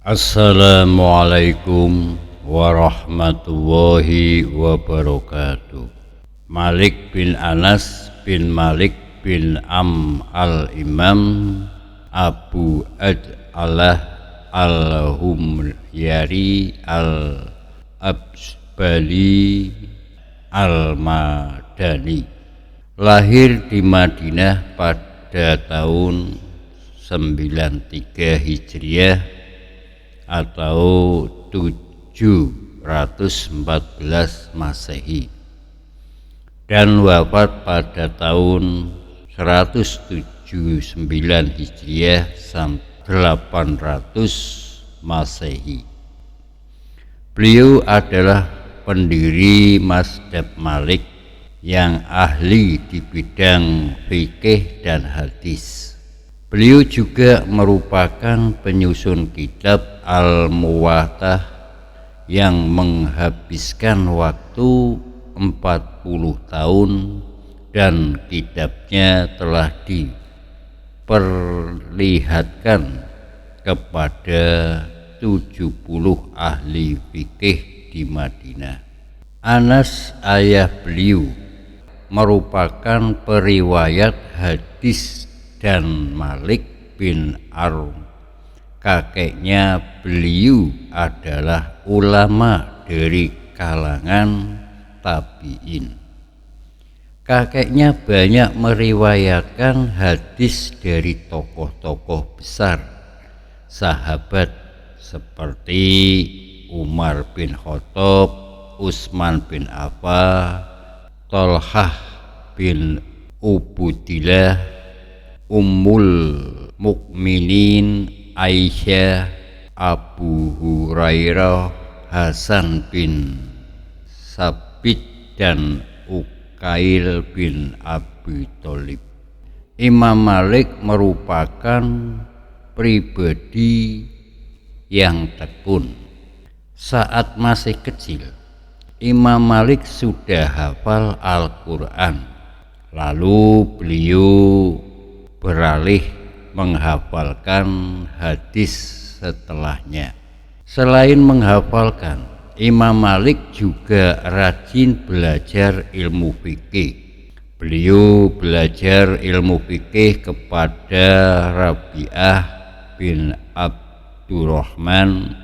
Assalamualaikum warahmatullahi wabarakatuh. Malik bin Anas bin Malik bin al-Imam Abu Aj'alah al-Humyari al-Absbali al-Madani, lahir di Madinah pada tahun 93 Hijriah atau 714 Masehi, dan wafat pada tahun 179 Hijriah sampai 800 Masehi. Beliau adalah pendiri Mazhab Malik yang ahli di bidang fikih dan hadis. Beliau juga merupakan penyusun kitab Al-Muwattah yang menghabiskan waktu 40 tahun, dan kitabnya telah diperlihatkan kepada 70 ahli fikih di Madinah. Anas, ayah beliau, merupakan periwayat hadis, dan Malik bin Arum, kakeknya beliau, adalah ulama dari kalangan tabi'in. Kakeknya banyak meriwayatkan hadis dari tokoh-tokoh besar sahabat seperti Umar bin Khattab, Utsman bin Affan, Thalhah bin Ubaidillah, Ummul Mukminin Aisyah, Abu Hurairah, Hasan bin Sabit, dan Uqail bin Abi Thalib. Imam Malik merupakan pribadi yang tekun. Saat masih kecil, Imam Malik sudah hafal Al-Quran. Lalu beliau beralih menghafalkan hadis setelahnya. Selain menghafalkan, Imam Malik juga rajin belajar ilmu fikih. Beliau belajar ilmu fikih kepada Rabi'ah bin Abdurrahman.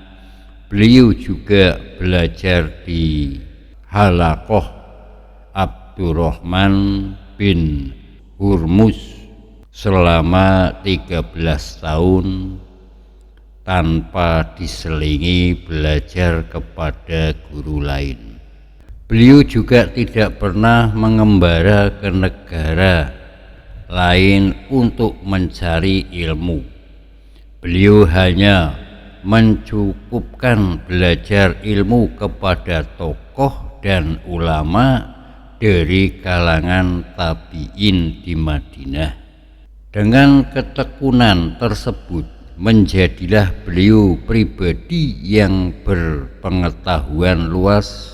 Beliau juga belajar di Halaqah Abdurrahman bin Hurmuz selama 13 tahun tanpa diselingi belajar kepada guru lain. Beliau juga tidak pernah mengembara ke negara lain untuk mencari ilmu. Beliau hanya mencukupkan belajar ilmu kepada tokoh dan ulama dari kalangan tabi'in di Madinah. Dengan ketekunan tersebut, menjadilah beliau pribadi yang berpengetahuan luas.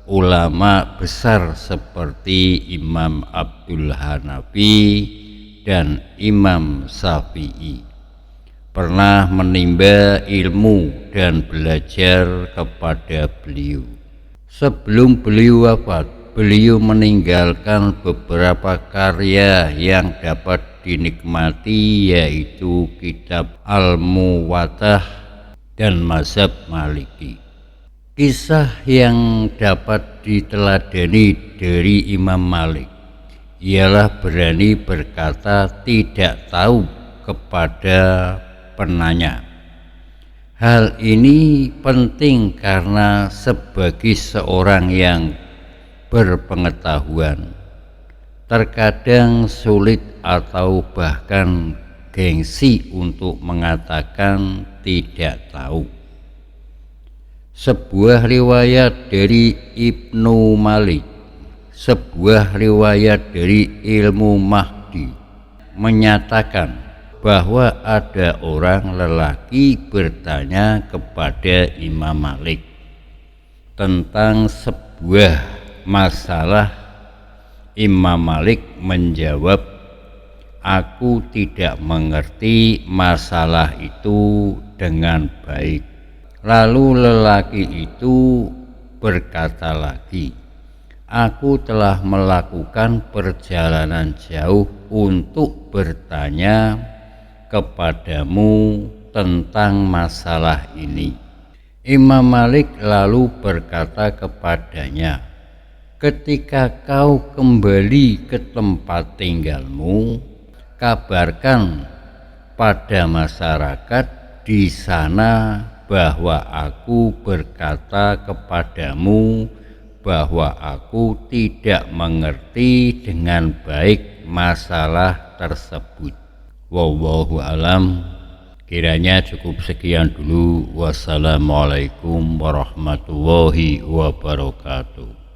Ulama besar seperti Imam Abdul Hanafi dan Imam Syafi'i pernah menimba ilmu dan belajar kepada beliau. Sebelum beliau wafat, beliau meninggalkan beberapa karya yang dapat dinikmati, yaitu kitab Al-Muwattah dan Mazhab Maliki. Kisah yang dapat diteladani dari Imam Malik ialah berani berkata tidak tahu kepada penanya. Hal ini penting karena sebagai seorang yang berpengetahuan, terkadang sulit atau bahkan gengsi untuk mengatakan tidak tahu. Sebuah riwayat dari Ibnu Malik, sebuah riwayat dari Ilmu Mahdi, menyatakan bahwa ada orang lelaki bertanya kepada Imam Malik tentang sebuah masalah. Imam Malik menjawab, "Aku tidak mengerti masalah itu dengan baik. Lalu lelaki itu berkata lagi, aku telah melakukan perjalanan jauh untuk bertanya kepadamu tentang masalah ini. Imam Malik lalu berkata kepadanya, ketika kau kembali ke tempat tinggalmu, kabarkan pada masyarakat di sana bahwa aku berkata kepadamu bahwa aku tidak mengerti dengan baik masalah tersebut. Wallahu alam. Kiranya cukup sekian dulu. Wassalamualaikum warahmatullahi wabarakatuh.